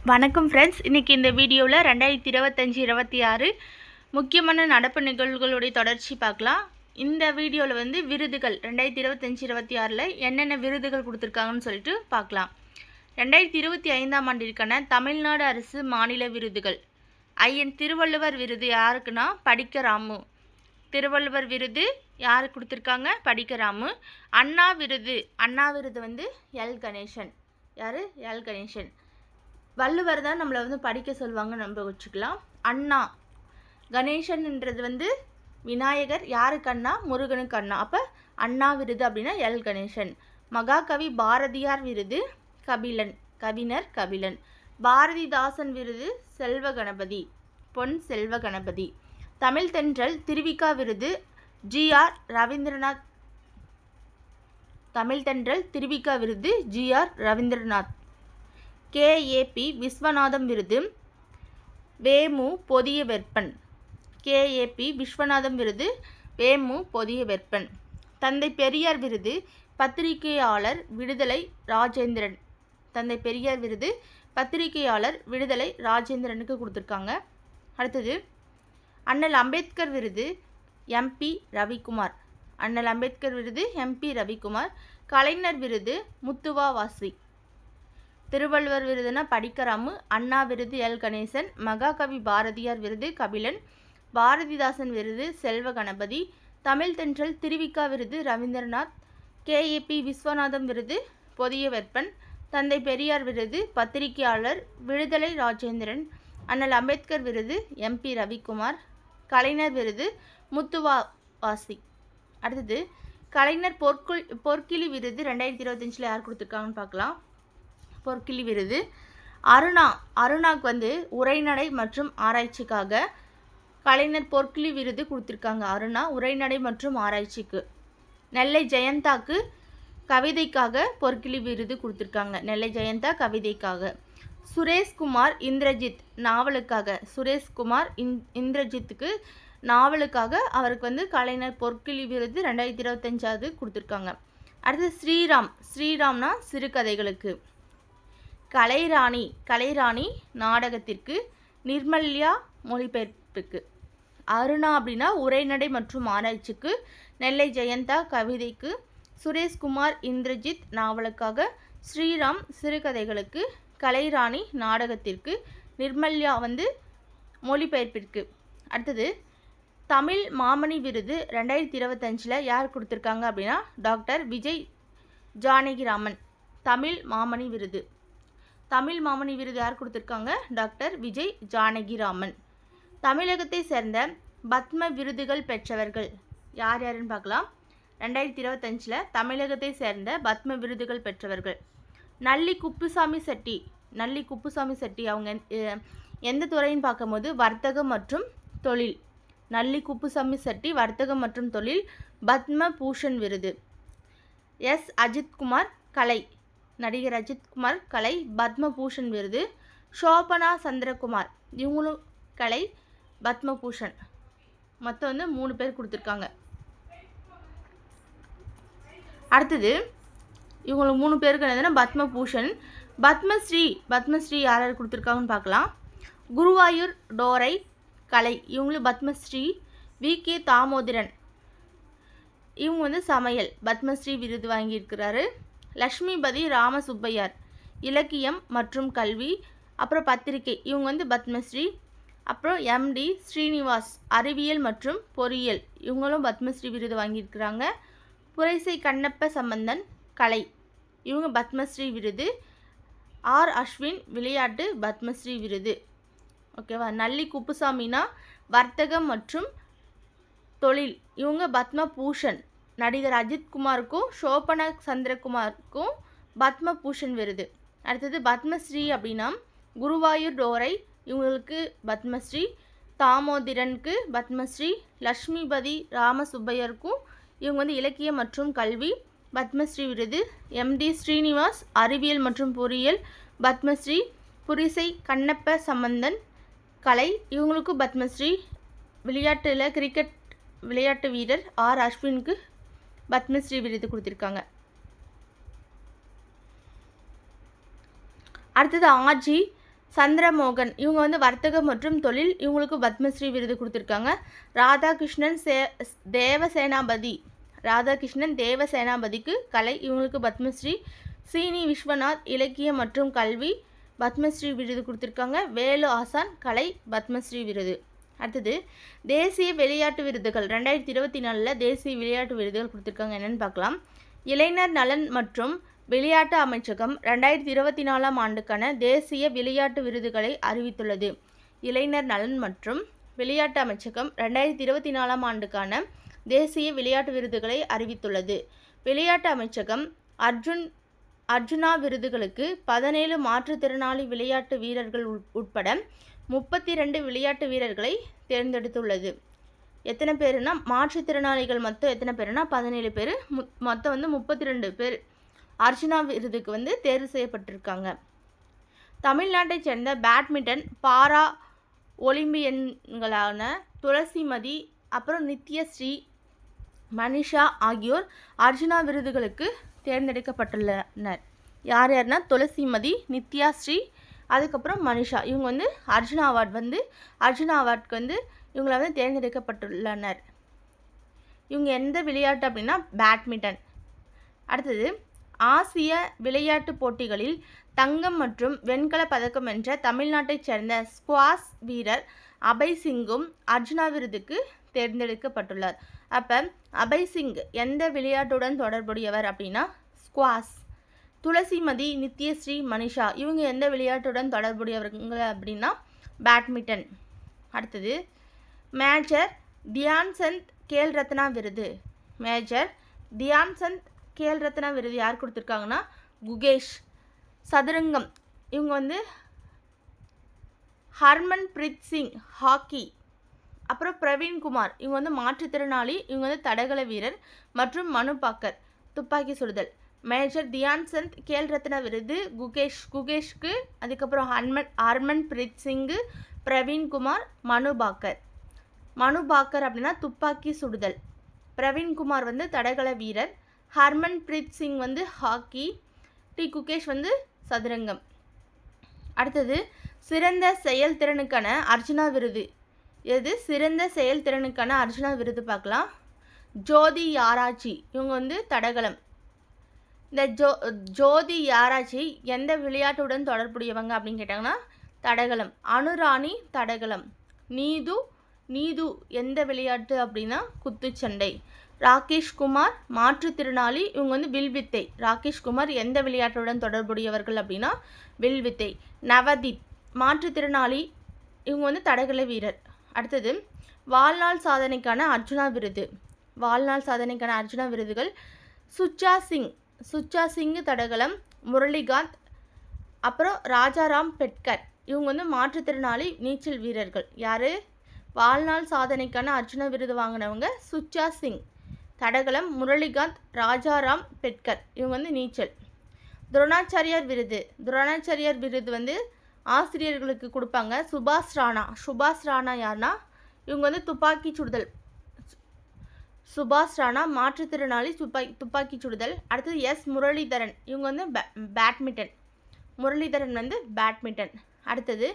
வணக்கம் ஃப்ரெண்ட்ஸ். இன்றைக்கி இந்த வீடியோவில் 2025-26 முக்கியமான நடப்பு நிகழ்வுகளுடைய தொடர்ச்சி பார்க்கலாம். இந்த வீடியோவில் விருதுகள் 2025-26 என்னென்ன விருதுகள் கொடுத்துருக்காங்கன்னு சொல்லிட்டு பார்க்கலாம். 2025ஆம் ஆண்டிற்கான தமிழ்நாடு அரசு மாநில விருதுகள். ஐயன் திருவள்ளுவர் விருது யாருக்குன்னா படிக்க ராமு. திருவள்ளுவர் விருது யாருக்கு கொடுத்துருக்காங்க? படிக்க ராமு. அண்ணா விருது எல் கணேசன். யார்? எல் கணேசன். வள்ளுவர் தான் நம்மளை படிக்க சொல்லுவாங்க, நம்ம வச்சுக்கலாம். அண்ணா கணேசன்ன்றது விநாயகர். யாருக்கு அண்ணா? முருகனுக்கு அண்ணா. அப்போ அண்ணா விருது அப்படின்னா எல் கணேசன். மகாகவி பாரதியார் விருது கவிஞர் கபிலன். பாரதிதாசன் விருது செல்வ கணபதி, பொன் செல்வ கணபதி. தமிழ் தென்றல் திருவிக்கா விருது ஜி.ஆர். ரவீந்திரநாத். தமிழ் தென்றல் திருவிக்கா விருது ஜி.ஆர். ரவீந்திரநாத். கே.ஏ.பி. விஸ்வநாதம் விருது வேமு பொதிய வெப்பன். கே.ஏ.பி. விஸ்வநாதம் விருது வேமு பொதிய வெப்பன். தந்தை பெரியார் விருது பத்திரிகையாளர் விடுதலை ராஜேந்திரன். தந்தை பெரியார் விருது பத்திரிகையாளர் விடுதலை ராஜேந்திரனுக்கு கொடுத்துருக்காங்க. அடுத்தது அண்ணல் அம்பேத்கர் விருது எம்பி ரவிக்குமார். அண்ணல் அம்பேத்கர் விருது எம்பி ரவிக்குமார். கலைஞர் விருது முத்துவா வாசி. திருவள்ளுவர் விருதுனா படிக்கராமு. அண்ணா விருது எல் கணேசன். மகாகவி பாரதியார் விருது கபிலன். பாரதிதாசன் விருது செல்வ கணபதி. தமிழ் தென்றல் திருவிக்கா விருது ரவீந்திரநாத். கே.ஏ.பி. விஸ்வநாதம் விருது பொதிய வெப்பன். தந்தை பெரியார் விருது பத்திரிகையாளர் விடுதலை ராஜேந்திரன். அண்ணல் அம்பேத்கர் விருது எம்பி ரவிக்குமார். கலைஞர் விருது முத்துவா வாசி. அடுத்தது கலைஞர் பொற்கிளி விருது 2025 யார் கொடுத்துருக்காங்கன்னு பார்க்கலாம். பொற்கிளி விருது அருணாக்கு உரைநடை மற்றும் ஆராய்ச்சிக்காக கலைஞர் பொற்கிளி விருது கொடுத்துருக்காங்க. அருணா உரைநடை மற்றும் ஆராய்ச்சிக்கு. நெல்லை ஜெயந்தாக்கு கவிதைக்காக பொற்கிளி விருது கொடுத்துருக்காங்க. நெல்லை ஜெயந்தா கவிதைக்காக. சுரேஷ்குமார் இந்திரஜித் நாவலுக்காக. சுரேஷ்குமார் இந்திரஜித்துக்கு நாவலுக்காக அவருக்கு கலைஞர் பொற்கிளி விருது 2025 கொடுத்துருக்காங்க. அடுத்து ஸ்ரீராம்னா சிறுகதைகளுக்கு. கலைராணி நாடகத்திற்கு. நிர்மல்யா மொழிபெயர்ப்புக்கு. அருணா அப்படின்னா உரைநடை மற்றும் ஆராய்ச்சிக்கு. நெல்லை ஜெயந்தா கவிதைக்கு. சுரேஷ்குமார் இந்திரஜித் நாவலுக்காக. ஸ்ரீராம் சிறுகதைகளுக்கு. கலைராணி நாடகத்திற்கு. நிர்மல்யா மொழிபெயர்ப்பிற்கு. அடுத்தது தமிழ் மாமணி விருது 2025 யார் கொடுத்துருக்காங்க அப்படின்னா டாக்டர் விஜய் ஜானகிராமன். தமிழ் மாமணி விருது யார் கொடுத்துருக்காங்க? டாக்டர் விஜய் ஜானகிராமன். தமிழகத்தை சேர்ந்த பத்ம விருதுகள் பெற்றவர்கள் யார் யாருன்னு பார்க்கலாம். 2025 தமிழகத்தை சேர்ந்த பத்ம விருதுகள் பெற்றவர்கள் நல்லி குப்புசாமி செட்டி. அவங்க எந்த துறைன்னு பார்க்கும்போது வர்த்தகம் மற்றும் தொழில். நல்லி குப்புசாமி செட்டி வர்த்தகம் மற்றும் தொழில். பத்ம பூஷன் விருது. எஸ். அஜித்குமார் கலை. நடிகர் அஜித்குமார் கலை பத்ம பூஷன் விருது. ஷோபனா சந்திரகுமார் இவங்களும் கலை பத்ம பூஷன். மொத்தம் 3 பேர் கொடுத்துருக்காங்க. அடுத்தது இவங்களுக்கு 3 பேருக்கு என்னதுன்னா பத்ம பூஷன். பத்மஸ்ரீ யார் கொடுத்துருக்காங்கன்னு பார்க்கலாம். குருவாயூர் டோரை கலை இவங்களும் பத்மஸ்ரீ. வி.கே. தாமோதரன் இவங்க சமையல் பத்மஸ்ரீ விருது வாங்கியிருக்கிறாரு. லக்ஷ்மிபதி ராமசுப்பையார் இலக்கியம் மற்றும் கல்வி. அப்புறம் பத்திரிகை இவங்க பத்மஸ்ரீ. அப்புறம் எம்.டி. ஸ்ரீனிவாஸ் அறிவியல் மற்றும் பொறியியல் இவங்களும் பத்மஸ்ரீ விருது வாங்கியிருக்கிறாங்க. புரைசை கண்ணப்ப சம்பந்தன் கலை இவங்க பத்மஸ்ரீ விருது. ஆர். அஸ்வின் விளையாட்டு பத்மஸ்ரீ விருது. ஓகேவா. நல்லி குப்புசாமினா வர்த்தகம் மற்றும் தொழில் இவங்க பத்ம பூஷன். நடிகர் அஜித்குமாருக்கும் ஷோபனா சந்திரகுமாருக்கும் பத்ம பூஷன் விருது. அடுத்தது பத்மஸ்ரீ அப்படின்னா குருவாயூர் டோரை இவங்களுக்கு பத்மஸ்ரீ. தாமோதிரனுக்கு பத்மஸ்ரீ. லக்ஷ்மிபதி ராமசுப்பையருக்கும் இவங்க இலக்கியம் மற்றும் கல்வி பத்மஸ்ரீ விருது. எம்.டி. ஸ்ரீனிவாஸ் அறிவியல் மற்றும் பொறியியல் பத்மஸ்ரீ. புரிசை கண்ணப்ப சம்பந்தன் கலை இவங்களுக்கும் பத்மஸ்ரீ. கிரிக்கெட் விளையாட்டு வீரர் ஆர். அஸ்வினுக்கு பத்மஸ்ரீ விருது கொடுத்துருக்காங்க. அடுத்தது ஆஜி சந்திரமோகன் இவங்க வந்து வர்த்தகம் மற்றும் தொழில், இவங்களுக்கு பத்மஸ்ரீ விருது கொடுத்துருக்காங்க. ராதாகிருஷ்ணன் தேவசேனாபதிக்கு கலை, இவங்களுக்கு பத்மஸ்ரீ. சீனி விஸ்வநாத் இலக்கியம் மற்றும் கல்வி, பத்மஸ்ரீ விருது கொடுத்துருக்காங்க. வேலு ஆசான் கலை, பத்மஸ்ரீ விருது. அடுத்தது தேசிய விளையாட்டு விருதுகள் 2024 தேசிய விளையாட்டு விருதுகள் கொடுத்துருக்காங்க. என்னென்னு பார்க்கலாம். இளைஞர் நலன் மற்றும் விளையாட்டு அமைச்சகம் 2024 ஆண்டுக்கான தேசிய விளையாட்டு விருதுகளை அறிவித்துள்ளது. இளைஞர் நலன் மற்றும் விளையாட்டு அமைச்சகம் 2024 ஆண்டுக்கான தேசிய விளையாட்டு விருதுகளை அறிவித்துள்ளது. விளையாட்டு அமைச்சகம் அர்ஜுனா விருதுகளுக்கு 17 மாற்றுத்திறனாளி விளையாட்டு வீரர்கள் உட்பட 32 விளையாட்டு வீரர்களை தேர்ந்தெடுத்துள்ளது. எத்தனை பேருனா மாற்றுத்திறனாளிகள் மொத்தம் எத்தனை பேருனா 17 பேர், மொத்தம் வந்து 32 பேர் அர்ஜுனா விருதுக்கு வந்து தேர்வு செய்யப்பட்டிருக்காங்க. தமிழ்நாட்டைச் சேர்ந்த பேட்மிண்டன் பாரா ஒலிம்பியன்களான துளசிமதி, அப்புறம் நித்யஸ்ரீ, மனிஷா ஆகியோர் அர்ஜுனா விருதுகளுக்கு தேர்ந்தெடுக்கப்பட்டுள்ளனர். யார் யாருன்னா துளசிமதி, நித்யாஸ்ரீ, அதுக்கப்புறம் மனிஷா. இவங்க வந்து அர்ஜுனா அவார்டுக்கு வந்து இவங்கள வந்து தேர்ந்தெடுக்கப்பட்டுள்ளனர். இவங்க எந்த விளையாட்டு அப்படின்னா பேட்மிண்டன். அடுத்தது ஆசிய விளையாட்டுப் போட்டிகளில் தங்கம் மற்றும் வெண்கலப் பதக்கம் வென்ற தமிழ்நாட்டைச் சேர்ந்த ஸ்குவாஷ் வீரர் அபய் சிங்கும் அர்ஜுனா விருதுக்கு தேர்ந்தெடுக்கப்பட்டுள்ளார். அப்போ அபய் சிங் எந்த விளையாட்டுடன் தொடர்புடையவர் அப்படின்னா ஸ்குவாஷ். துளசிமதி, நித்யஸ்ரீ, மனிஷா இவங்க எந்த விளையாட்டுடன் தொடர்புடையவங்க அப்படின்னா பேட்மிண்டன். அடுத்தது மேஜர் தியான்சந்த் கேல் ரத்னா விருது. மேஜர் தியான்சந்த் கேல் ரத்னா விருது யார் கொடுத்துருக்காங்கன்னா குகேஷ். சதுரங்கம் இவங்க வந்து ஹர்மன் பிரீத் சிங் ஹாக்கி, அப்புறம் பிரவீன்குமார் இவங்க வந்து மாற்றுத்திறனாளி, இவங்க வந்து தடகள வீரர், மற்றும் மனு பாக்கர் துப்பாக்கி சுடுதல். மேஜர் தியான்சந்த் கேல் ரத்னா விருது குகேஷ்க்கு, அதுக்கப்புறம் ஹர்மன் பிரீத் சிங்கு, பிரவீன்குமார், மனு பாக்கர் அப்படின்னா துப்பாக்கி சுடுதல், பிரவீன்குமார் வந்து தடகள வீரர், ஹர்மன் பிரீத் சிங் வந்து ஹாக்கி, குகேஷ் வந்து சதுரங்கம். அடுத்தது சிறந்த செயல்திறனுக்கான அர்ஜுனா விருது. சிறந்த செயல்திறனுக்கான அர்ஜுனா விருது பார்க்கலாம். ஜோதி யாராச்சி இவங்க வந்து தடகளம். இந்த ஜோதி யாராச்சி எந்த விளையாட்டுடன் தொடர்புடையவங்க அப்படின்னு கேட்டாங்கன்னா தடகளம். அனுராணி தடகளம். நீது எந்த விளையாட்டு அப்படின்னா குத்துச்சண்டை. ராகேஷ்குமார் மாற்றுத்திறனாளி, இவங்க வந்து வில்வித்தை. ராகேஷ்குமார் எந்த விளையாட்டுடன் தொடர்புடையவர்கள் அப்படின்னா வில்வித்தை. நவதீப் மாற்றுத்திறனாளி, இவங்க வந்து தடகள வீரர். அடுத்தது வாழ்நாள் சாதனைக்கான அர்ஜுனா விருதுகள். சுச்சா சிங் தடகளம். முரளிகாந்த், அப்புறம் ராஜாராம் பெட்கர் இவங்க வந்து மாற்றுத்திறனாளி நீச்சல் வீரர்கள். யார் வாழ்நாள் சாதனைக்கான அர்ஜுனா விருது வாங்கினவங்க சுச்சா சிங் தடகளம், முரளிகாந்த், ராஜாராம் பெட்கர் இவங்க வந்து நீச்சல். துரோணாச்சாரியார் விருது வந்து ஆசிரியர்களுக்கு கொடுப்பாங்க. சுபாஷ் ராணா யாருன்னா இவங்க வந்து துப்பாக்கி சுடுதல். சுபாஷ் ராணா மாற்றுத்திறனாளி, துப்பாக்கி சுடுதல். அடுத்தது எஸ் முரளிதரன் இவங்க வந்து பேட்மிண்டன். அடுத்தது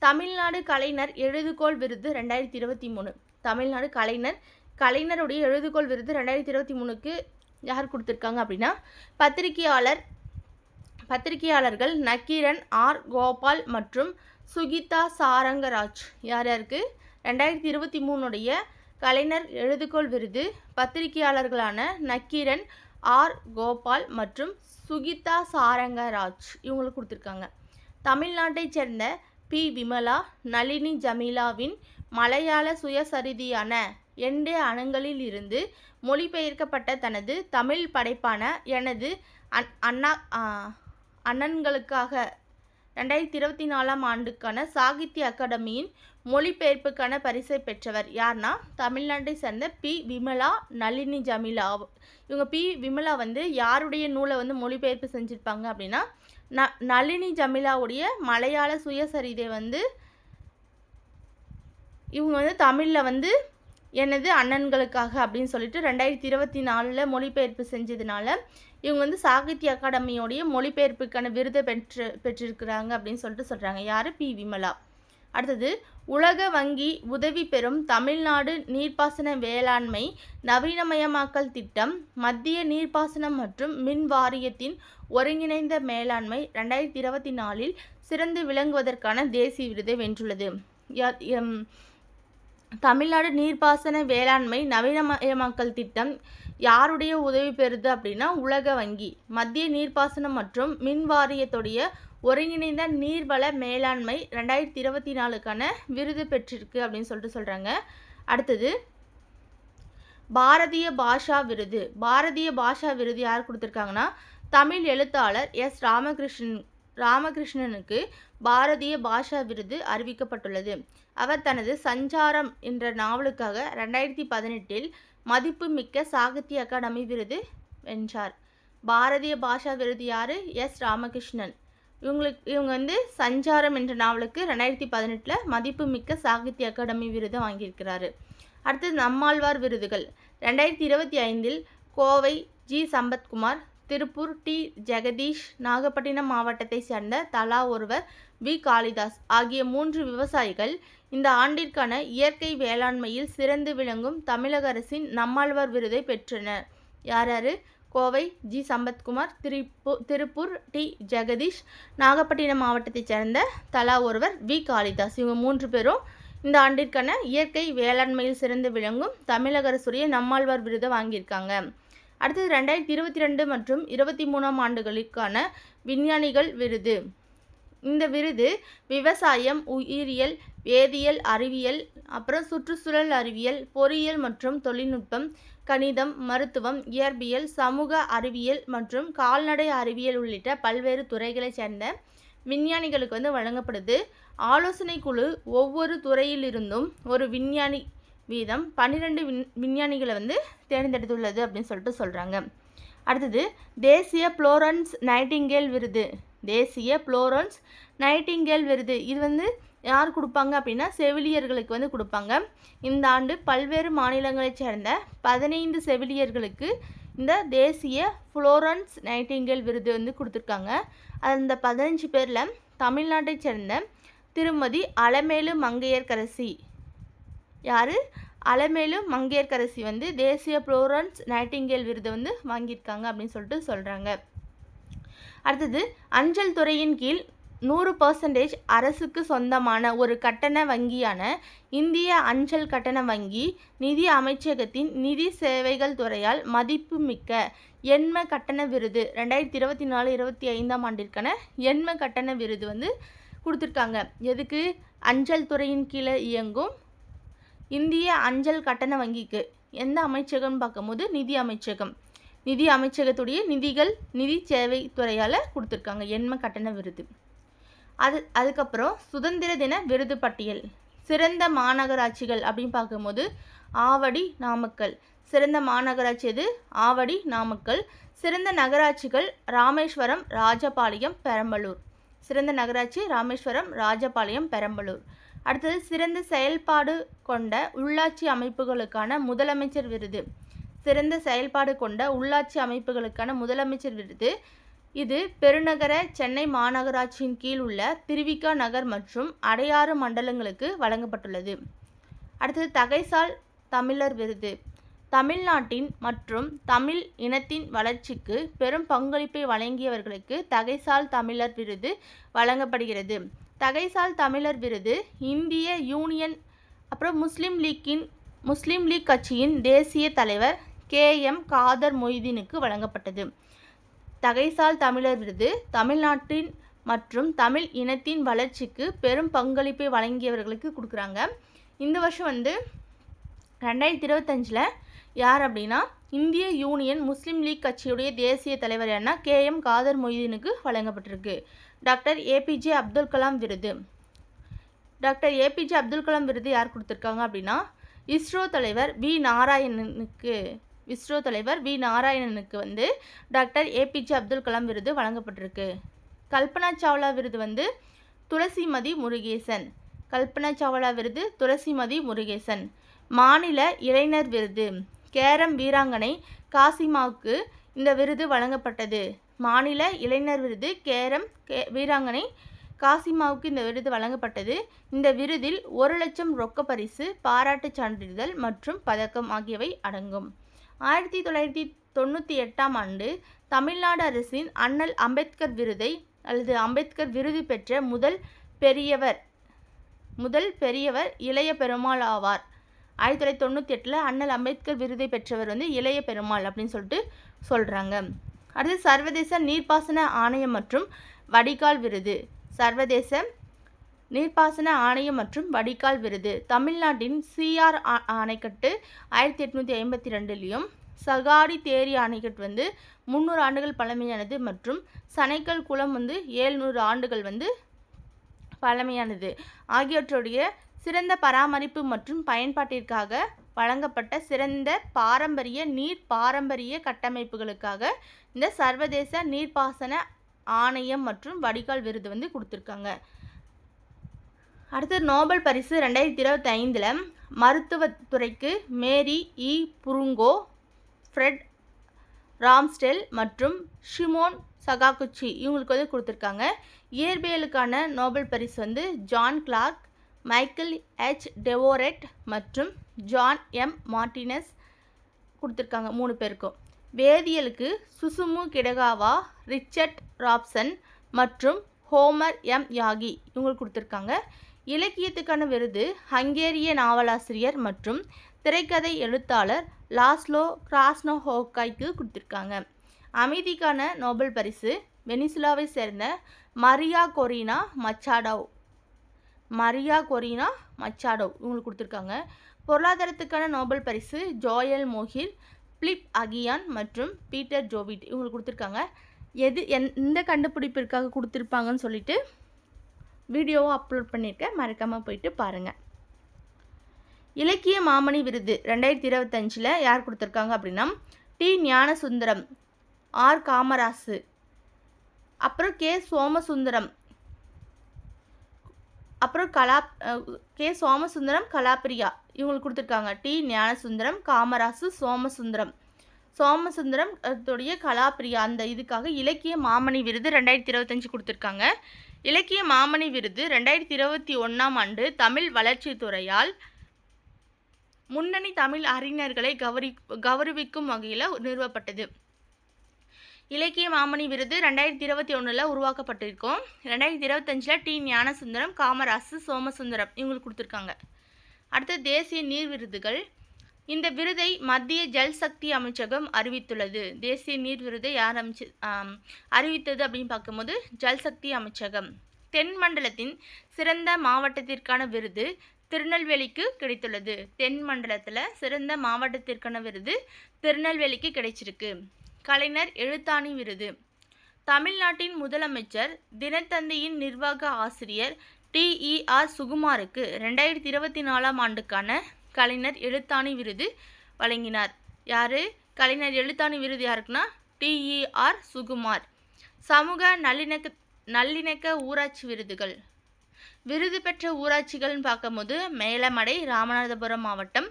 தமிழ்நாடு கலைஞர் எழுதுகோள் விருது 2023. தமிழ்நாடு கலைஞருடைய எழுதுகோள் விருது 2023க்கு யார் கொடுத்துருக்காங்க அப்படின்னா பத்திரிகையாளர்கள் நக்கீரன், ஆர் கோபால் மற்றும் சுகிதா சாரங்கராஜ். யாருக்கு 2023 கலைஞர் எழுதுகோள் விருது பத்திரிகையாளர்களான நக்கீரன், ஆர் கோபால் மற்றும் சுகிதா சாரங்கராஜ் இவங்களுக்கு கொடுத்துருக்காங்க. தமிழ்நாட்டைச் சேர்ந்த பி விமலா நளினி ஜமீலாவின் மலையாள சுயசரிதியான எண்டே அணங்களில் இருந்து மொழிபெயர்க்கப்பட்ட தனது தமிழ் படைப்பான எனது அண்ணன்களுக்காக 2024 ஆண்டுக்கான சாகித்ய அகாடமியின் மொழிபெயர்ப்புக்கான பரிசை பெற்றவர் யார்னா தமிழ்நாட்டை சேர்ந்த பி விமலா நளினி ஜமீலா. இவங்க பி விமலா வந்து யாருடைய நூலை வந்து மொழிபெயர்ப்பு செஞ்சுருப்பாங்க அப்படின்னா நளினி ஜமீலாவுடைய மலையாள சுயசரிதை வந்து இவங்க வந்து தமிழில் வந்து எனது அண்ணன்களுக்காக அப்படின்னு சொல்லிட்டு 2024 மொழிபெயர்ப்பு செஞ்சதுனால இவங்க வந்து சாகித்ய அகாடமியோடைய மொழிபெயர்ப்புக்கான விருதை பெற்றிருக்கிறாங்க அப்படின்னு சொல்லிட்டு சொல்கிறாங்க. யார்? பி. விமலா. அடுத்தது, உலக வங்கி உதவி பெறும் தமிழ்நாடு நீர்ப்பாசன வேளாண்மை நவீனமயமாக்கல் திட்டம் மத்திய நீர்ப்பாசனம் மற்றும் மின் வாரியத்தின் ஒருங்கிணைந்த மேலாண்மை 2024 சிறந்து விளங்குவதற்கான தேசிய விருதை வென்றுள்ளது. தமிழ்நாடு நீர்ப்பாசன வேளாண்மை நவீனமயமாக்கல் திட்டம் யாருடைய உதவி பெறுது அப்படின்னா உலக வங்கி மத்திய நீர்ப்பாசனம் மற்றும் மின் வாரியத்துடைய ஒருங்கிணைந்த நீர்வள மேலாண்மை 2024க்கான விருது பெற்றிருக்கு அப்படின்னு சொல்லிட்டு சொல்கிறாங்க. அடுத்தது, பாரதிய பாஷா விருது. பாரதிய பாஷா விருது யார் கொடுத்துருக்காங்கன்னா தமிழ் எழுத்தாளர் எஸ். ராமகிருஷ்ணனுக்கு பாரதிய பாஷா விருது அறிவிக்கப்பட்டுள்ளது. அவர் தனது சஞ்சாரம் என்ற நாவலுக்காக 2018 மதிப்புமிக்க சாகித்ய அகாடமி விருது வென்றார். பாரதிய பாஷா விருது யார்? எஸ். ராமகிருஷ்ணன். இவங்க வந்து சஞ்சாரம் என்ற நாவலுக்கு 2018 மதிப்புமிக்க சாகித்ய அகாடமி விருது வாங்கியிருக்கிறாரு. அடுத்தது, நம்மாழ்வார் விருதுகள். 2025 கோவை ஜி. சம்பத்குமார், திருப்பூர் டி. ஜெகதீஷ், நாகப்பட்டினம் மாவட்டத்தை சேர்ந்த தலா ஒருவர் வி. காளிதாஸ் ஆகிய 3 விவசாயிகள் இந்த ஆண்டிற்கான இயற்கை வேளாண்மையில் சிறந்து விளங்கும் தமிழக அரசின் நம்மாழ்வார் விருதை பெற்றனர். யார்? கோவை ஜி. சம்பத்குமார், திருப்பூர் டி. ஜெகதீஷ், நாகப்பட்டினம் மாவட்டத்தைச் சேர்ந்த தலா ஒருவர் வி. காளிதாஸ். இவங்க 3 பேரும் இந்த ஆண்டிற்கான இயற்கை வேளாண்மையில் சிறந்து விளங்கும் தமிழக அரசுடைய நம்மாழ்வார் விருதை வாங்கியிருக்காங்க. அடுத்தது, 2022 மற்றும் 2023 ஆண்டுகளுக்கான விஞ்ஞானிகள் விருது. இந்த விருது விவசாயம், உயிரியல், வேதியியல், அறிவியல், அப்புறம் சுற்றுச்சூழல் அறிவியல், பொறியியல் மற்றும் தொழில்நுட்பம், கணிதம், மருத்துவம், இயற்பியல், சமூக அறிவியல் மற்றும் கால்நடை அறிவியல் உள்ளிட்ட பல்வேறு துறைகளைச் சேர்ந்த விஞ்ஞானிகளுக்கு வந்து வழங்கப்படுது. ஆலோசனை குழு ஒவ்வொரு துறையிலிருந்தும் ஒரு விஞ்ஞானி வீதம் 12 விஞ்ஞானிகளை வந்து தேர்ந்தெடுத்துள்ளது அப்படின்னு சொல்லிட்டு சொல்கிறாங்க. அடுத்தது, தேசிய புளோரன்ஸ் நைட்டிங்கேல் விருது. தேசிய புளோரன்ஸ் நைட்டிங்கேல் விருது இது வந்து யார் கொடுப்பாங்க அப்படின்னா செவிலியர்களுக்கு வந்து கொடுப்பாங்க. இந்த ஆண்டு பல்வேறு மாநிலங்களைச் சேர்ந்த 15 செவிலியர்களுக்கு இந்த தேசிய புளோரன்ஸ் நைட்டிங்கேல் விருது வந்து கொடுத்துருக்காங்க. அந்த 15 பேரில் தமிழ்நாட்டைச் சேர்ந்த திருமதி அலமேலு மங்கையர்கரசி. யார்? அலமேலு மங்கையர்கரசி வந்து தேசிய புளோரன்ஸ் நைட்டிங்கேல் விருது வந்து வாங்கியிருக்காங்க அப்படின்னு சொல்லிட்டு சொல்கிறாங்க. அடுத்தது, அஞ்சல் துறையின் கீழ் 100% அரசுக்கு சொந்தமான ஒரு கட்டண வங்கியான இந்திய அஞ்சல் கட்டண வங்கி நிதி அமைச்சகத்தின் நிதி சேவைகள் துறையால் மதிப்புமிக்க எண்ம கட்டண விருது 2024-25 ஆண்டிற்கான எண்ம கட்டண விருது வந்து கொடுத்துருக்காங்க. எதுக்கு? அஞ்சல் துறையின் கீழே இயங்கும் இந்திய அஞ்சல் கட்டண வங்கிக்கு. எந்த அமைச்சகம்னு பார்க்கும்போது நிதி அமைச்சகம். நிதி அமைச்சகத்துடைய நிதி சேவை துறையால் கொடுத்துருக்காங்க எண்ம கட்டண விருது. அதுக்கப்புறம் சுதந்திர தின விருது பட்டியல். சிறந்த மாநகராட்சிகள் அப்படின்னு பார்க்கும்போது ஆவடி, நாமக்கல். சிறந்த மாநகராட்சி எது? ஆவடி, நாமக்கல். சிறந்த நகராட்சிகள் ராமேஸ்வரம், ராஜபாளையம், பெரம்பலூர். சிறந்த நகராட்சி ராமேஸ்வரம், ராஜபாளையம், பெரம்பலூர். அடுத்தது, சிறந்த செயல்பாடு கொண்ட உள்ளாட்சி அமைப்புகளுக்கான முதலமைச்சர் விருது. சிறந்த செயல்பாடு கொண்ட உள்ளாட்சி அமைப்புகளுக்கான முதலமைச்சர் விருது இது பெருநகர சென்னை மாநகராட்சியின் கீழ் உள்ள திருவிக நகர் மற்றும் அடையாறு மண்டலங்களுக்கு வழங்கப்பட்டுள்ளது. அடுத்தது, தகைசால் தமிழர் விருது. தமிழ்நாட்டின் மற்றும் தமிழ் இனத்தின் வளர்ச்சிக்கு பெரும் பங்களிப்பை வழங்கியவர்களுக்கு தகைசால் தமிழர் விருது வழங்கப்படுகிறது. தகைசால் தமிழர் விருது இந்திய யூனியன் அப்புறம் முஸ்லீம் லீக் கட்சியின் தேசிய தலைவர் KM காதர் மொய்தீனுக்கு வழங்கப்பட்டது. தகைசால் தமிழர் விருது தமிழ்நாட்டின் மற்றும் தமிழ் இனத்தின் வளர்ச்சிக்கு பெரும் பங்களிப்பை வழங்கியவர்களுக்கு கொடுக்குறாங்க. இந்த வருஷம் வந்து 2025 யார் அப்படின்னா இந்திய யூனியன் முஸ்லீம் லீக் கட்சியுடைய தேசிய தலைவர் யாருன்னா KM காதர் மொய்தீனுக்கு வழங்கப்பட்டிருக்கு. டாக்டர் APJ அப்துல் கலாம் விருது. டாக்டர் APJ அப்துல் கலாம் விருது யார் கொடுத்துருக்காங்க அப்படின்னா இஸ்ரோ தலைவர் வி நாராயணனுக்கு வந்து டாக்டர் APJ அப்துல் கலாம் விருது வழங்கப்பட்டிருக்கு. கல்பனா சாவ்லா விருது வந்து துளசிமதி முருகேசன். கல்பனா சாவ்லா விருது துளசிமதி முருகேசன். மாநில இளைஞர் விருது கேரம் வீராங்கனை காசிமாவுக்கு இந்த விருது வழங்கப்பட்டது. மாநில இளைஞர் விருது கேரம் வீராங்கனை காசிமாவுக்கு இந்த விருது வழங்கப்பட்டது. இந்த விருதில் 1,00,000 ரொக்க பரிசு, பாராட்டுச் சான்றிதழ் மற்றும் பதக்கம் ஆகியவை அடங்கும். 1998ஆம் ஆண்டு தமிழ்நாடு அரசின் அண்ணல் அம்பேத்கர் விருதை அல்லது அம்பேத்கர் விருது பெற்ற முதல் பெரியவர் இளைய பெருமாள் ஆவார். 1998 அண்ணல் அம்பேத்கர் விருதை பெற்றவர் இளைய பெருமாள் அப்படின்னு சொல்கிறாங்க. அடுத்து சர்வதேச நீர்ப்பாசன ஆணையம் மற்றும் வடிகால் விருது. சர்வதேச நீர்ப்பாசன ஆணையம் மற்றும் வடிகால் விருது தமிழ்நாட்டின் சிஆர் அணைக்கட்டு 1852லையும் சகாடி தேரி அணைக்கட்டு 300 ஆண்டுகள் பழமையானது மற்றும் சனைக்கல் குளம் 700 ஆண்டுகள் பழமையானது ஆகியவற்றுடைய சிறந்த பராமரிப்பு மற்றும் பயன்பாட்டிற்காக வழங்கப்பட்ட சிறந்த பாரம்பரிய கட்டமைப்புகளுக்காக இந்த சர்வதேச நீர்ப்பாசன ஆணையம் மற்றும் வடிகால் விருது கொடுத்துருக்காங்க. அடுத்து நோபல் பரிசு 2025 மருத்துவத்துறைக்கு மேரி இ புருங்கோ, ஃப்ரெட் ராம்ஸ்டெல் மற்றும் ஷிமோன் சகாகுச்சி இவங்களுக்கு கொடுத்துருக்காங்க. இயற்பியலுக்கான நோபல் பரிசு John Clarke, Michael H Devoret மற்றும் ஜான் எம் மார்டினஸ் கொடுத்துருக்காங்க 3 பேருக்கும். வேதியியலுக்கு சுசுமு கிடகாவா, ரிச்சர்ட் ராப்சன் மற்றும் ஹோமர் எம் யாகி இவங்களுக்கு கொடுத்துருக்காங்க. இலக்கியத்துக்கான விருது ஹங்கேரிய நாவலாசிரியர் மற்றும் திரைக்கதை எழுத்தாளர் லாஸ்லோ கிராஸ்னோஹோக்கைக்கு கொடுத்துருக்காங்க. அமைதிக்கான நோபல் பரிசு வெனிசுலாவை சேர்ந்த மரியா கொரினா மச்சாடோ இவங்களுக்கு கொடுத்துருக்காங்க. பொருளாதாரத்துக்கான நோபல் பரிசு ஜோயல் மோகில், பிலிப் அகியான் மற்றும் பீட்டர் ஜோவிட் இவங்களுக்கு கொடுத்துருக்காங்க. எந்த கண்டுபிடிப்பிற்காக கொடுத்துருப்பாங்கன்னு சொல்லிட்டு வீடியோவை அப்லோட் பண்ணியிருக்கேன், மறக்காமல் போயிட்டு பாருங்கள். இலக்கிய மாமணி விருது 2025 யார் கொடுத்துருக்காங்க அப்படின்னா டி ஞானசுந்தரம், ஆர் காமராசு, அப்புறம் கே சோமசுந்தரம், அப்புறம் கே சோமசுந்தரம், கலாப்பிரியா இவங்களுக்கு கொடுத்துருக்காங்க. டி ஞானசுந்தரம், காமராசு, சோமசுந்தரம் கலாப்பிரியா அந்த இதுக்காக இலக்கிய மாமணி விருது 2025 கொடுத்துருக்காங்க. இலக்கிய மாமணி விருது 2021ஆம் ஆண்டு தமிழ் வளர்ச்சித்துறையால் முன்னணி தமிழ் அறிஞர்களை கௌரவிக்கும் வகையில் நிறுவப்பட்டது. இலக்கிய மாமணி விருது 2021 உருவாக்கப்பட்டிருக்கும். 2025 டி ஞானசுந்தரம், காமராசு, சோமசுந்தரம் இவங்களுக்கு கொடுத்துருக்காங்க. அடுத்து தேசிய நீர் விருதுகள். இந்த விருதை மத்திய ஜல் சக்தி அமைச்சகம் அறிவித்துள்ளது. தேசிய நீர் விருதை யார் அறிவித்தது அப்படின்னு பார்க்கும்போது ஜல் சக்தி அமைச்சகம். தென் மண்டலத்தின் சிறந்த மாவட்டத்திற்கான விருது திருநெல்வேலிக்கு கிடைத்துள்ளது. தென் மண்டலத்தில் சிறந்த மாவட்டத்திற்கான விருது திருநெல்வேலிக்கு கிடைச்சிருக்கு. கலைஞர் எழுத்தாணி விருது தமிழ்நாட்டின் முதலமைச்சர் தினத்தந்தியின் நிர்வாக ஆசிரியர் TER சுகுமாருக்கு 2024ஆம் ஆண்டுக்கான கலைஞர் எழுத்தாணி விருது வழங்கினார். யார் கலைஞர் எழுத்தாணி விருது யாருக்குன்னா TER சுகுமார். சமூக நல்லிணக்க ஊராட்சி விருதுகள். விருது பெற்ற ஊராட்சிகள்னு பார்க்கும்போது மேலமடை ராமநாதபுரம் மாவட்டம்,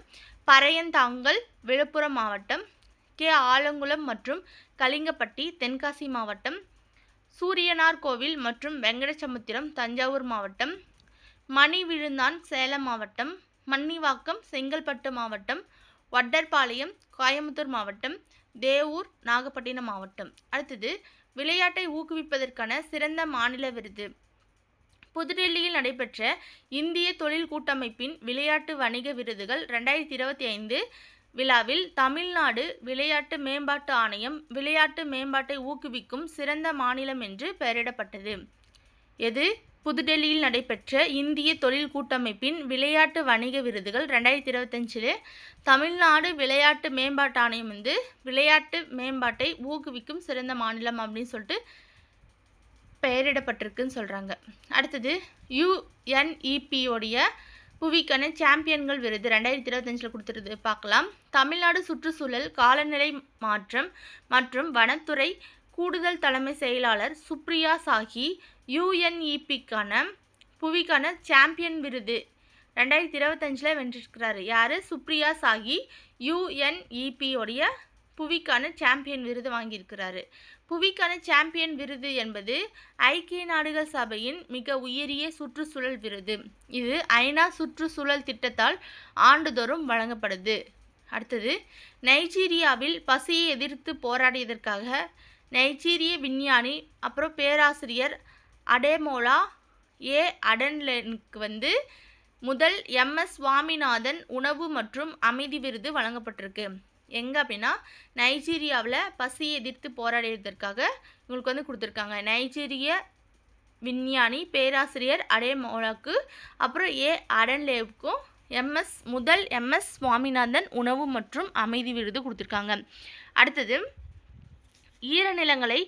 பறையந்தாங்கல் விழுப்புரம் மாவட்டம், கே ஆலங்குளம் மற்றும் கலிங்கப்பட்டி தென்காசி மாவட்டம், சூரியனார்கோவில் மற்றும் வெங்கடசமுத்திரம் தஞ்சாவூர் மாவட்டம், மணிவிழுந்தான் சேலம் மாவட்டம், மன்னிவாக்கம் செங்கல்பட்டு மாவட்டம், வட்டர்பாளையம் கோயம்புத்தூர் மாவட்டம், தேவூர் நாகப்பட்டினம் மாவட்டம். அடுத்தது விளையாட்டை ஊக்குவிப்பதற்கான சிறந்த மாநில விருது. புதுடெல்லியில் நடைபெற்ற இந்திய தொழில் கூட்டமைப்பின் விளையாட்டு வணிக விருதுகள் 2025 விழாவில் தமிழ்நாடு விளையாட்டு மேம்பாட்டு ஆணையம் விளையாட்டு மேம்பாட்டை ஊக்குவிக்கும் சிறந்த மாநிலம் என்று பெயரிடப்பட்டது. எது? புதுடெல்லியில் நடைபெற்ற இந்திய தொழில் கூட்டமைப்பின் விளையாட்டு வணிக விருதுகள் 2025 தமிழ்நாடு விளையாட்டு மேம்பாட்டு ஆணையம் விளையாட்டு மேம்பாட்டை ஊக்குவிக்கும் சிறந்த மாநிலம் அப்படின்னு சொல்லிட்டு பெயரிடப்பட்டிருக்குன்னு சொல்கிறாங்க. அடுத்தது UNEP-உடைய புவிக்கான சாம்பியன்கள் விருது 2025 கொடுத்துருது பார்க்கலாம். தமிழ்நாடு சுற்றுச்சூழல் காலநிலை மாற்றம் மற்றும் வனத்துறை கூடுதல் தலைமை செயலாளர் சுப்ரியா சாஹி UNEP-க்கான புவிக்கான சாம்பியன் விருது 2025 வென்றிருக்கிறாரு. யார்? சுப்ரியா சாகி. UNEP உடைய புவிக்கான சாம்பியன் விருது வாங்கியிருக்கிறாரு. புவிக்கான சாம்பியன் விருது என்பது ஐக்கிய நாடுகள் சபையின் மிக உயரிய சுற்றுச்சூழல் விருது. இது ஐநா சுற்றுச்சூழல் திட்டத்தால் ஆண்டுதோறும் வழங்கப்படுது. அடுத்தது, நைஜீரியாவில் பசியை எதிர்த்து போராடியதற்காக நைஜீரிய விஞ்ஞானி அப்புறம் பேராசிரியர் அடேமோலா அடன்லேனுக்கு முதல் MS சுவாமிநாதன் உணவு மற்றும் அமைதி விருது வழங்கப்பட்டிருக்கு. எங்கே அப்படின்னா நைஜீரியாவில் பசியை எதிர்த்து போராடியதற்காக இவங்களுக்கு கொடுத்துருக்காங்க. நைஜீரிய விஞ்ஞானி பேராசிரியர் அடேமோலாக்கு அப்புறம் அடன்லேவுக்கும் முதல் MS சுவாமிநாதன் உணவு மற்றும் அமைதி விருது கொடுத்துருக்காங்க. அடுத்தது, ஈரநிலங்களை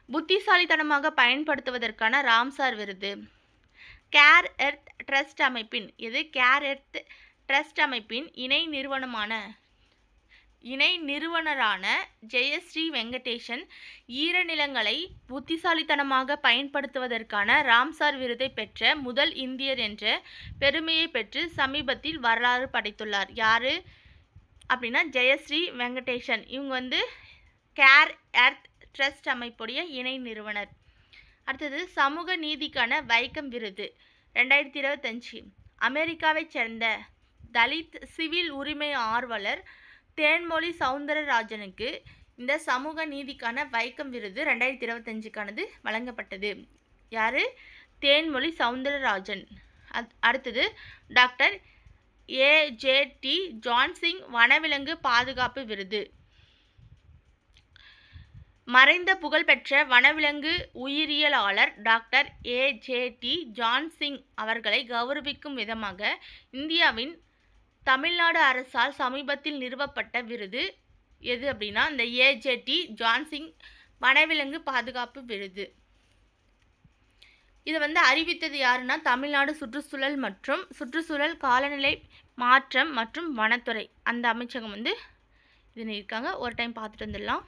புத்திசாலித்தனமாக பயன்படுத்துவதற்கான ராம்சார் விருது கேர் எர்த் ட்ரஸ்ட் அமைப்பின் இணை நிறுவனரான ஜெயஸ்ரீ வெங்கடேசன் ஈரநிலங்களை புத்திசாலித்தனமாக பயன்படுத்துவதற்கான ராம்சார் விருதை பெற்ற முதல் இந்தியர் என்ற பெருமையை பெற்று சமீபத்தில் வரலாறு படைத்துள்ளார். யார் அப்படின்னா ஜெயஸ்ரீ வெங்கடேசன். இவங்க கேர் எர்த் ட்ரஸ்ட் அமைப்புடைய இணை நிறுவனர். அடுத்தது, சமூக நீதிக்கான வைக்கம் விருது 2025 அமெரிக்காவைச் சேர்ந்த தலித் சிவில் உரிமை ஆர்வலர் தேன்மொழி சவுந்தரராஜனுக்கு இந்த சமூக நீதிக்கான வைக்கம் விருது 2025க்கானது வழங்கப்பட்டது. யார்? தேன்மொழி சவுந்தரராஜன். அடுத்தது, டாக்டர் AJT ஜான்சிங் வனவிலங்கு பாதுகாப்பு விருது மறைந்த புகழ்பெற்ற வனவிலங்கு உயிரியலாளர் டாக்டர் AJT ஜான்சிங் அவர்களை கௌரவிக்கும் விதமாக இந்தியாவின் தமிழ்நாடு அரசால் சமீபத்தில் நிறுவப்பட்ட விருது எது அப்படின்னா இந்த AJT ஜான்சிங் வனவிலங்கு பாதுகாப்பு விருது. இதை அறிவித்தது யாருன்னா தமிழ்நாடு சுற்றுச்சூழல் காலநிலை மாற்றம் மற்றும் வனத்துறை அந்த அமைச்சகம் இது இருக்காங்க. ஒரு டைம் பார்த்துட்டு வந்துடலாம்.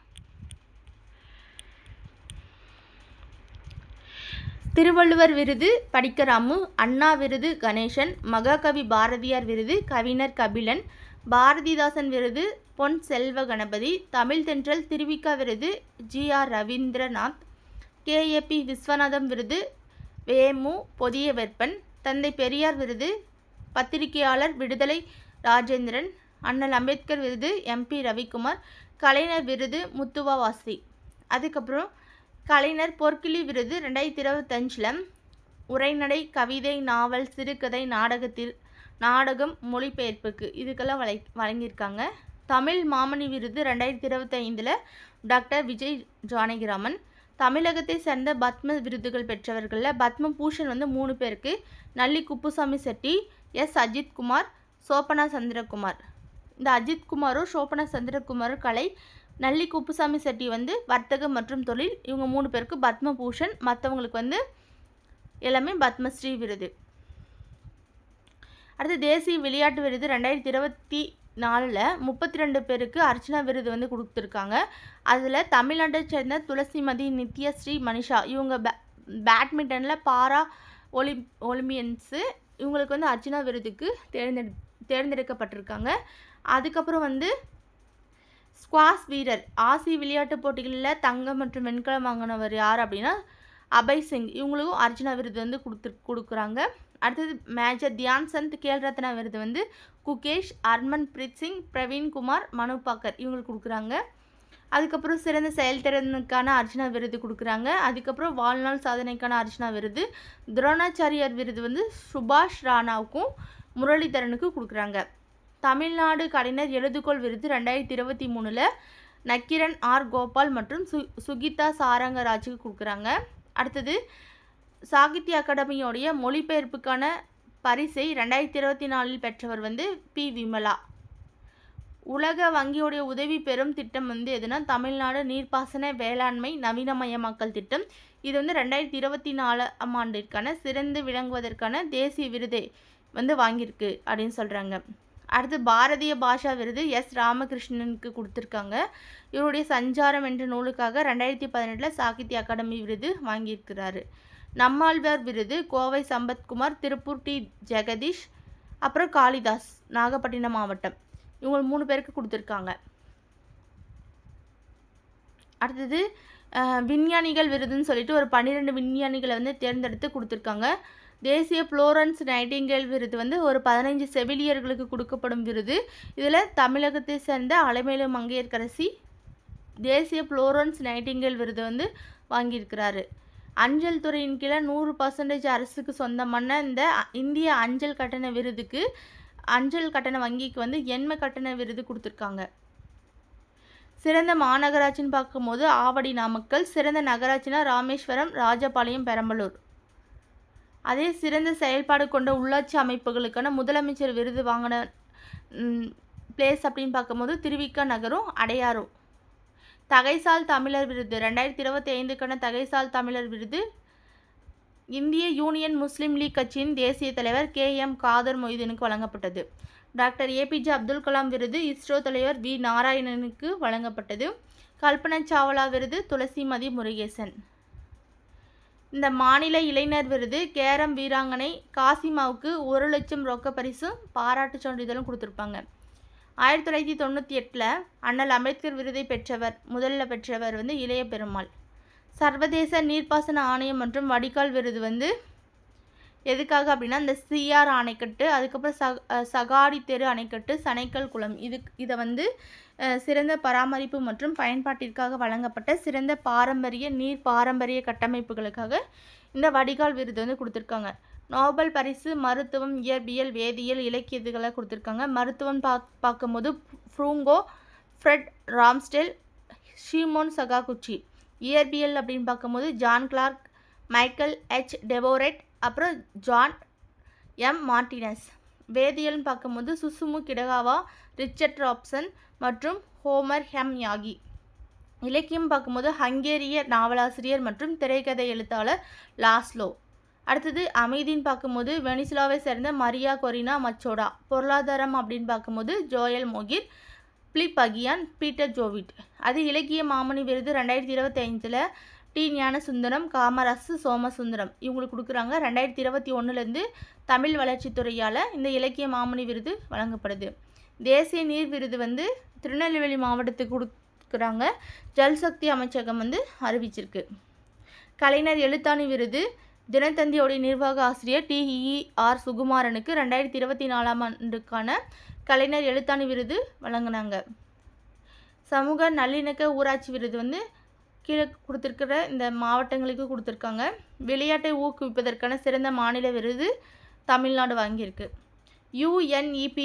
திருவள்ளுவர் விருது படிக்கராமு, அண்ணா விருது கணேசன், மகாகவி பாரதியார் விருது கவிஞர் கபிலன், பாரதிதாசன் விருது பொன் செல்வ கணபதி, தமிழ் தென்றல் திருவிக்கா விருது GR ரவீந்திரநாத், KAP விஸ்வநாதம் விருது வேமு பொதியவெப்பன், தந்தை பெரியார் விருது பத்திரிகையாளர் விடுதலை ராஜேந்திரன், அண்ணல் அம்பேத்கர் விருது MP ரவிக்குமார், கலைஞர் விருது முத்துவா-வாசி. அதுக்கப்புறம் கலைஞர் பொற்கிளி விருது 2025 உரைநடை, கவிதை, நாவல், சிறுகதை, நாடகம் மொழிபெயர்ப்புக்கு இதுக்கெல்லாம் வழங்கியிருக்காங்க. தமிழ் மாமணி விருது 2025 டாக்டர் விஜய் ஜானகிராமன். தமிழகத்தை சேர்ந்த பத்ம விருதுகள் பெற்றவர்களில் பத்ம பூஷன் 3 பேருக்கு நல்லி குப்புசாமி செட்டி, அஜித்குமார், சோபனா சந்திரகுமார். இந்த அஜித்குமாரும் சோபனா சந்திரகுமாரும் கலை, நல்லி குப்புசாமி செட்டி வர்த்தகம் மற்றும் தொழில். இவங்க 3 பேருக்கு பத்ம பூஷன், மற்றவங்களுக்கு எல்லாமே பத்மஸ்ரீ விருது. அடுத்து, தேசிய விளையாட்டு விருது 2024 32 பேருக்கு அர்ச்சனா விருது கொடுத்துருக்காங்க. அதில் தமிழ்நாட்டை சேர்ந்த துளசிமதி, நித்யஸ்ரீ, மனிஷா இவங்க பேட்மிண்டனில் பாரா ஒலிம்பியன்ஸு இவங்களுக்கு அர்ச்சனா விருதுக்கு தேர்ந்தெடுக்கப்பட்டிருக்காங்க. அதுக்கப்புறம் ஸ்குவாஷ் வீரர் ஆசிய விளையாட்டுப் போட்டிகளில் தங்கம் மற்றும் வெண்கலம் வாங்கினவர் யார் அப்படின்னா அபய் சிங். இவங்களுக்கும் அர்ஜுனா விருது கொடுக்குறாங்க. அடுத்தது, மேஜர் தியான் சந்த் கேல் ரத்னா விருது குகேஷ், ஹர்மன் பிரீத் சிங், பிரவீன் குமார், மனு பாக்கர் இவங்களுக்கு கொடுக்குறாங்க. அதுக்கப்புறம் சிறந்த செயல்திறனுக்கான அர்ஜுனா விருது கொடுக்குறாங்க. அதுக்கப்புறம் வாழ்நாள் சாதனைக்கான அர்ஜுனா விருது துரோணாச்சாரியார் விருது சுபாஷ் ராணாவுக்கும் முரளிதரனுக்கு கொடுக்குறாங்க. தமிழ்நாடு கலைஞர் எழுதுகோள் விருது 2023 நக்கிரன் கோபால் மற்றும் சுகிதா சாரங்கராஜுக்கு கொடுக்குறாங்க. அடுத்தது, சாகித்ய அகாடமியோடைய மொழிபெயர்ப்புக்கான பரிசை 2024 பெற்றவர் P விமலா. உலக வங்கியோடைய உதவி பெறும் திட்டம் எதுனா தமிழ்நாடு நீர்ப்பாசன வேளாண்மை நவீனமயமாக்கல் திட்டம். இது 2024 ஆண்டிற்கான சிறந்து விளங்குவதற்கான தேசிய விருதை வாங்கியிருக்கு அப்படின்னு சொல்கிறாங்க. அடுத்து, பாரதிய பாஷா விருது ராமகிருஷ்ணனுக்கு கொடுத்துருக்காங்க. இவருடைய சஞ்சாரம் என்ற நூலுக்காக 2018 சாகித்ய அகாடமி விருது வாங்கியிருக்கிறாரு. நம்மாழ்வார் விருது கோவை சம்பத்குமார், திருப்பூர் T ஜெகதீஷ், அப்புறம் காளிதாஸ் நாகப்பட்டினம் மாவட்டம். இவங்க 3 பேருக்கு கொடுத்துருக்காங்க. அடுத்தது விஞ்ஞானிகள் விருதுன்னு சொல்லிட்டு ஒரு 12 விஞ்ஞானிகளை வந்து தேர்ந்தெடுத்து கொடுத்துருக்காங்க. தேசிய புளோரன்ஸ் நைட்டிங்கேல் விருது வந்து ஒரு 15 செவிலியர்களுக்கு கொடுக்கப்படும் விருது. இதில் தமிழகத்தை சேர்ந்த அலமேலு மங்கையர்கரசி தேசிய புளோரன்ஸ் நைட்டிங்கேல் விருது வந்து வாங்கியிருக்கிறாரு. அஞ்சல் துறையின் கீழே 100% அரசுக்கு சொந்தமான இந்த இந்திய அஞ்சல் கட்டண விருதுக்கு அஞ்சல் கட்டண வங்கிக்கு வந்து எண்ம கட்டண விருது கொடுத்துருக்காங்க. சிறந்த மாநகராட்சின்னு பார்க்கும்போது ஆவடி நாமக்கல், சிறந்த நகராட்சினா ராமேஸ்வரம், ராஜபாளையம், பெரம்பலூர். அதே சிறந்த செயல்பாடு கொண்ட உள்ளாட்சி அமைப்புகளுக்கான முதலமைச்சர் விருது வாங்கின பிளேஸ் அப்படின்னு பார்க்கும்போது திருவிக நகரும் அடையாரும். தகைசால் தமிழர் விருது 2025க்கான தகைசால் தமிழர் விருது இந்திய யூனியன் முஸ்லீம் லீக் கட்சியின் தேசிய தலைவர் KM காதர் மொய்தீனுக்கு வழங்கப்பட்டது. டாக்டர் APJ அப்துல் கலாம் விருது இஸ்ரோ தலைவர் V நாராயணனுக்கு வழங்கப்பட்டது. கல்பனா சாவ்லா விருது துளசிமதி முருகேசன். இந்த மாநில இளைஞர் விருது கேரம் வீராங்கனை காசிமாவுக்கு 1 லட்சம் ரொக்க பரிசும் பாராட்டு சான்றிதழும் கொடுத்துருப்பாங்க. 1998 அண்ணல் அம்பேத்கர் விருதை முதல்ல பெற்றவர் வந்து இளைய பெருமாள். சர்வதேச நீர்ப்பாசன ஆணையம் மற்றும் வடிகால் விருது வந்து எதுக்காக அப்படின்னா இந்த CR அணைக்கட்டு, அதுக்கப்புறம் சகாடி தெரு அணைக்கட்டு, சனைக்கல் குளம் இதை வந்து சிறந்த பராமரிப்பு மற்றும் பயன்பாட்டிற்காக வழங்கப்பட்ட சிறந்த பாரம்பரிய கட்டமைப்புகளுக்காக இந்த வடிகால் விருது வந்து கொடுத்துருக்காங்க. நோபல் பரிசு மருத்துவம், இயற்பியல், வேதியியல், இலக்கியத்துக்களை கொடுத்துருக்காங்க. மருத்துவம் பார்க்கும்போது ஃப்ரூங்கோ, ஃப்ரெட் ராம்ஸ்டெல், ஷிமோன் சகாகுச்சி. இயற்பியல் அப்படின்னு பார்க்கும்போது John Clarke, Michael H Devoret, அப்புறம் ஜான் M மார்டினஸ். வேதியியல்னு பார்க்கும்போது சுசுமு கிடகாவா, ரிச்சர்ட் ராப்சன் மற்றும் ஹோமர் ஹெம் யாகி. இலக்கியம் பார்க்கும்போது ஹங்கேரிய நாவலாசிரியர் மற்றும் திரைக்கதை எழுத்தாளர் லாஸ்லோ. அடுத்தது அமைதின்னு பார்க்கும்போது வெனிசுலாவை சேர்ந்த மரியா கொரினா மச்சோடா. பொருளாதாரம் அப்படின்னு பார்க்கும்போது ஜோயல் மோகிர், பிலிப் அகியான், பீட்டர் ஜோவிட். அது இலக்கிய மாமணி விருது 2025 டி ஞானசுந்தரம், காமராசு, சோமசுந்தரம் இவங்களுக்கு கொடுக்குறாங்க. 2021 தமிழ் வளர்ச்சித்துறையால் இந்த இலக்கிய மாமணி விருது வழங்கப்படுது. தேசிய நீர் விருது வந்து திருநெல்வேலி மாவட்டத்துக்கு கொடுக்குறாங்க. ஜல்சக்தி அமைச்சகம் வந்து அறிவிச்சிருக்கு. கலைஞர் எழுத்தாணி விருது தினத்தந்தியோடைய நிர்வாக ஆசிரியர் TER சுகுமாரனுக்கு 2024 கலைஞர் எழுத்தாணி விருது வழங்கினாங்க. சமூக நல்லிணக்க ஊராட்சி விருது வந்து கீழே கொடுத்துருக்கிற இந்த மாவட்டங்களுக்கு கொடுத்துருக்காங்க. விளையாட்டை ஊக்குவிப்பதற்கான சிறந்த மாநில விருது தமிழ்நாடு வாங்கியிருக்கு. UNEP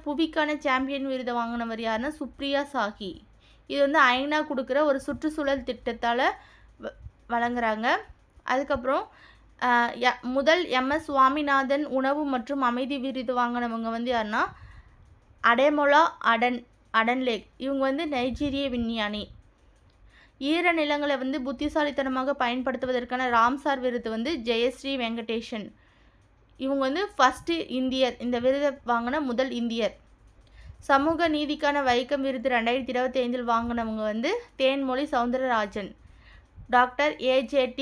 புவிக்கான சாம்பியன் விருதை வாங்கினவர் யாருன்னா சுப்ரியா சாஹி. இது வந்து ஐநா கொடுக்குற ஒரு சுற்றுச்சூழல் திட்டத்தால் வழங்குறாங்க. அதுக்கப்புறம் முதல் MS சுவாமிநாதன் உணவு மற்றும் அமைதி விருது வாங்கினவங்க வந்து யாருன்னா அடேமொலா அடன்லேக். இவங்க வந்து நைஜீரிய விஞ்ஞானி. ஈர நிலங்களை வந்து புத்திசாலித்தனமாக பயன்படுத்துவதற்கான ராம்சார் விருது வந்து ஜெயஸ்ரீ வெங்கடேஷன். இவங்க வந்து ஃபஸ்ட்டு இந்தியர், இந்த விருதை வாங்கின முதல் இந்தியர். சமூக நீதிக்கான வைக்கம் விருது 2025 வாங்கினவங்க வந்து தேன்மொழி சவுந்தரராஜன். டாக்டர் AJT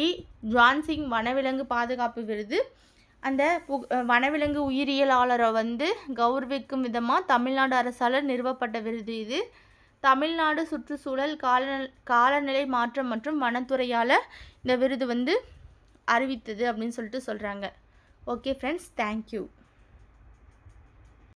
ஜான்சிங் வனவிலங்கு பாதுகாப்பு விருது அந்த வனவிலங்கு உயிரியலாளரை வந்து கௌரவிக்கும் விதமாக தமிழ்நாடு அரசால் நிறுவப்பட்ட விருது இது. தமிழ்நாடு சுற்றுச்சூழல் காலநிலை மாற்றம் மற்றும் வனத்துறையால் இந்த விருது வந்து அறிவித்தது அப்படின்னு சொல்லிட்டு சொல்கிறாங்க. Okay friends, thank you.